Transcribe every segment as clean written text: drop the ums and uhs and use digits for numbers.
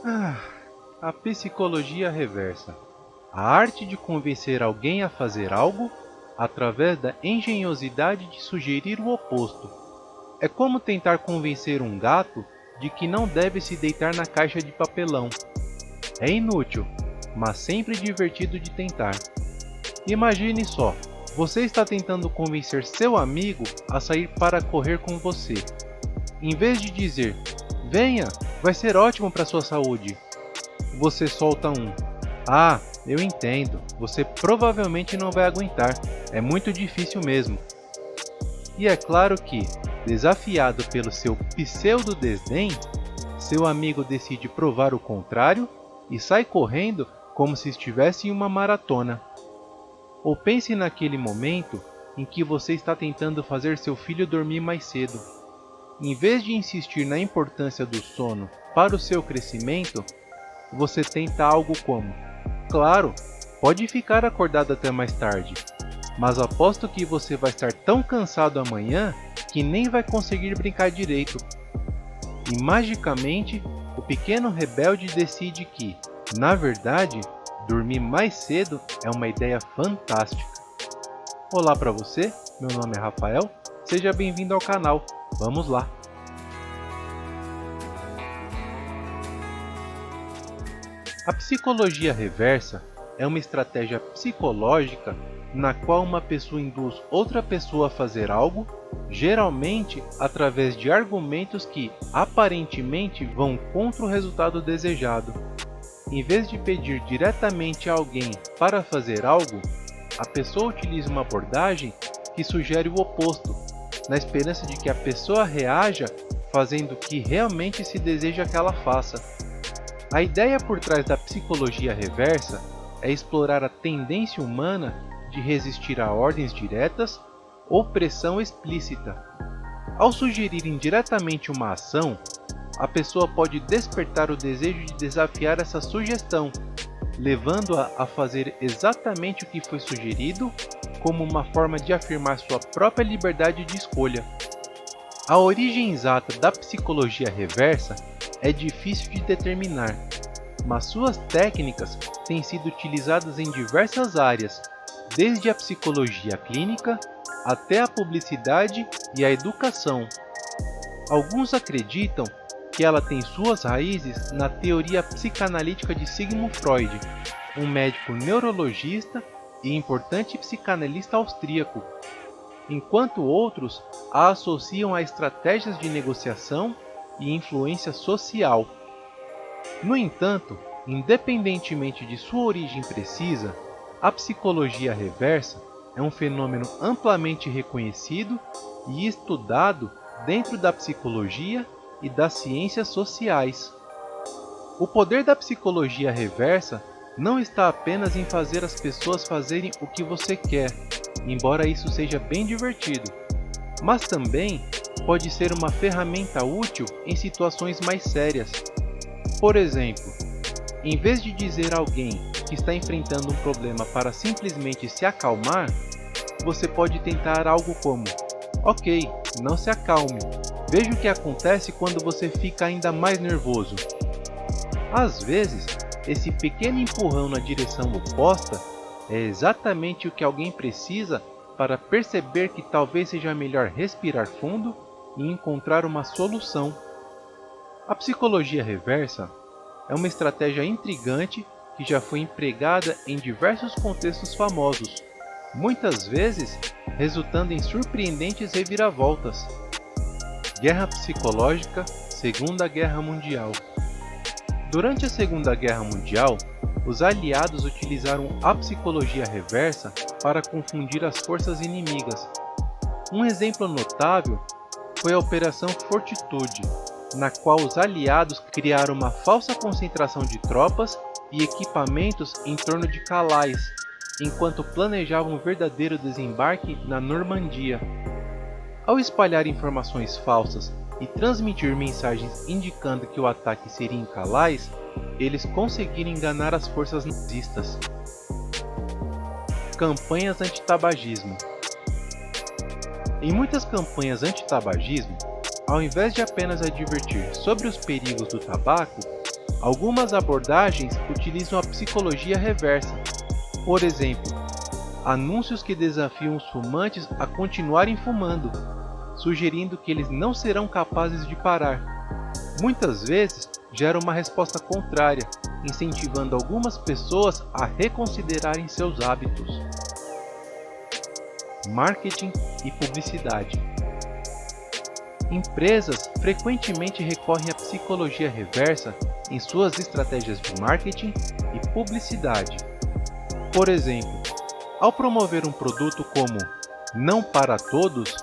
Ah, a psicologia reversa. A arte de convencer alguém a fazer algo através da engenhosidade de sugerir o oposto. É como tentar convencer um gato de que não deve se deitar na caixa de papelão. É inútil, mas sempre divertido de tentar. Imagine só, você está tentando convencer seu amigo a sair para correr com você. Em vez de dizer, venha, vai ser ótimo para sua saúde, você solta um, ah, eu entendo, você provavelmente não vai aguentar, é muito difícil mesmo. E é claro que, desafiado pelo seu pseudo-desdém, seu amigo decide provar o contrário e sai correndo como se estivesse em uma maratona. Ou pense naquele momento em que você está tentando fazer seu filho dormir mais cedo. Em vez de insistir na importância do sono para o seu crescimento, você tenta algo como: claro, pode ficar acordado até mais tarde, mas aposto que você vai estar tão cansado amanhã que nem vai conseguir brincar direito. E magicamente, o pequeno rebelde decide que, na verdade, dormir mais cedo é uma ideia fantástica. Olá para você, meu nome é Rafael, seja bem-vindo ao canal, vamos lá! A psicologia reversa é uma estratégia psicológica na qual uma pessoa induz outra pessoa a fazer algo, geralmente através de argumentos que aparentemente vão contra o resultado desejado. Em vez de pedir diretamente a alguém para fazer algo, a pessoa utiliza uma abordagem que sugere o oposto, na esperança de que a pessoa reaja fazendo o que realmente se deseja que ela faça. A ideia por trás da psicologia reversa é explorar a tendência humana de resistir a ordens diretas ou pressão explícita. Ao sugerir indiretamente uma ação, a pessoa pode despertar o desejo de desafiar essa sugestão, levando-a a fazer exatamente o que foi sugerido, como uma forma de afirmar sua própria liberdade de escolha. A origem exata da psicologia reversa é difícil de determinar, mas suas técnicas têm sido utilizadas em diversas áreas, desde a psicologia clínica até a publicidade e a educação. Alguns acreditam que ela tem suas raízes na teoria psicanalítica de Sigmund Freud, um médico neurologista e importante psicanalista austríaco, enquanto outros a associam a estratégias de negociação e influência social. No entanto, independentemente de sua origem precisa, a psicologia reversa é um fenômeno amplamente reconhecido e estudado dentro da psicologia e das ciências sociais. O poder da psicologia reversa não está apenas em fazer as pessoas fazerem o que você quer, embora isso seja bem divertido, mas também pode ser uma ferramenta útil em situações mais sérias. Por exemplo, em vez de dizer a alguém que está enfrentando um problema para simplesmente se acalmar, você pode tentar algo como: ok, não se acalme, veja o que acontece quando você fica ainda mais nervoso. Às vezes, esse pequeno empurrão na direção oposta é exatamente o que alguém precisa para perceber que talvez seja melhor respirar fundo e encontrar uma solução. A psicologia reversa é uma estratégia intrigante que já foi empregada em diversos contextos famosos, muitas vezes resultando em surpreendentes reviravoltas. Guerra psicológica, Segunda Guerra Mundial. Durante a Segunda Guerra Mundial, os aliados utilizaram a psicologia reversa para confundir as forças inimigas. Um exemplo notável foi a Operação Fortitude, na qual os aliados criaram uma falsa concentração de tropas e equipamentos em torno de Calais, enquanto planejavam um verdadeiro desembarque na Normandia. Ao espalhar informações falsas e transmitir mensagens indicando que o ataque seria em Calais, eles conseguiram enganar as forças nazistas. Campanhas anti-tabagismo. Em muitas campanhas anti-tabagismo, ao invés de apenas advertir sobre os perigos do tabaco, Algumas abordagens utilizam a psicologia reversa. Por exemplo, anúncios que desafiam os fumantes a continuarem fumando, sugerindo que eles não serão capazes de parar. Muitas vezes gera uma resposta contrária, incentivando algumas pessoas a reconsiderarem seus hábitos. Marketing e publicidade. Empresas frequentemente recorrem à psicologia reversa em suas estratégias de marketing e publicidade. Por exemplo, ao promover um produto como "não para todos",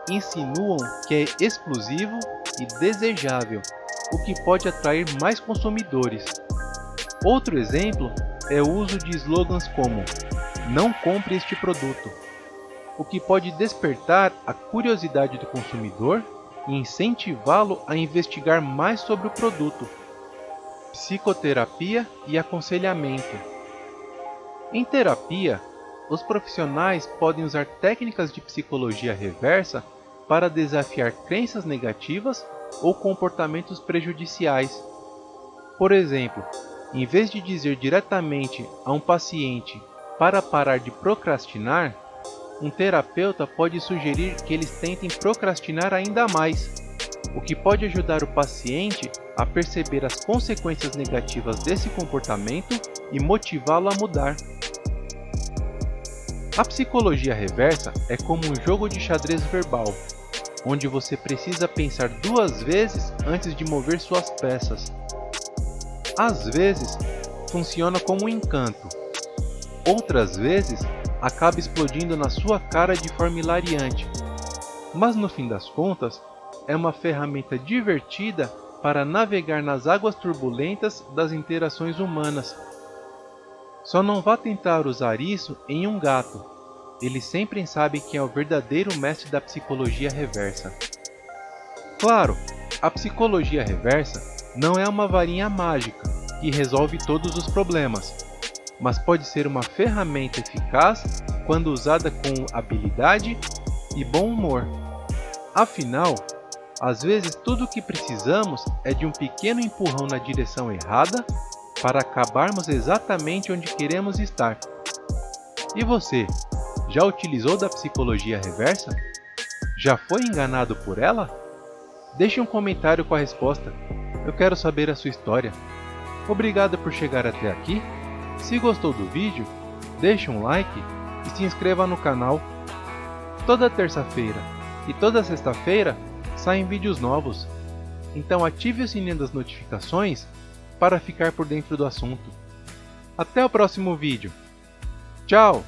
insinuam que é exclusivo e desejável, o que pode atrair mais consumidores. Outro exemplo é o uso de slogans como "não compre este produto", o que pode despertar a curiosidade do consumidor e incentivá-lo a investigar mais sobre o produto. Psicoterapia e aconselhamento. Em terapia, os profissionais podem usar técnicas de psicologia reversa para desafiar crenças negativas ou comportamentos prejudiciais. Por exemplo, em vez de dizer diretamente a um paciente para parar de procrastinar, um terapeuta pode sugerir que eles tentem procrastinar ainda mais, o que pode ajudar o paciente a perceber as consequências negativas desse comportamento e motivá-lo a mudar. A psicologia reversa é como um jogo de xadrez verbal, onde você precisa pensar 2 vezes antes de mover suas peças. Às vezes, funciona como um encanto. Outras vezes, acaba explodindo na sua cara de forma hilariante. Mas no fim das contas, é uma ferramenta divertida para navegar nas águas turbulentas das interações humanas. Só não vá tentar usar isso em um gato. Ele sempre sabe quem é o verdadeiro mestre da psicologia reversa. Claro, a psicologia reversa não é uma varinha mágica que resolve todos os problemas, mas pode ser uma ferramenta eficaz quando usada com habilidade e bom humor. Afinal, às vezes tudo o que precisamos é de um pequeno empurrão na direção errada para acabarmos exatamente onde queremos estar. E você, já utilizou da psicologia reversa? Já foi enganado por ela? Deixe um comentário com a resposta. Eu quero saber a sua história. Obrigado por chegar até aqui. Se gostou do vídeo, deixe um like e se inscreva no canal. Toda terça-feira e toda sexta-feira saem vídeos novos. Então ative o sininho das notificações para ficar por dentro do assunto. Até o próximo vídeo. Tchau!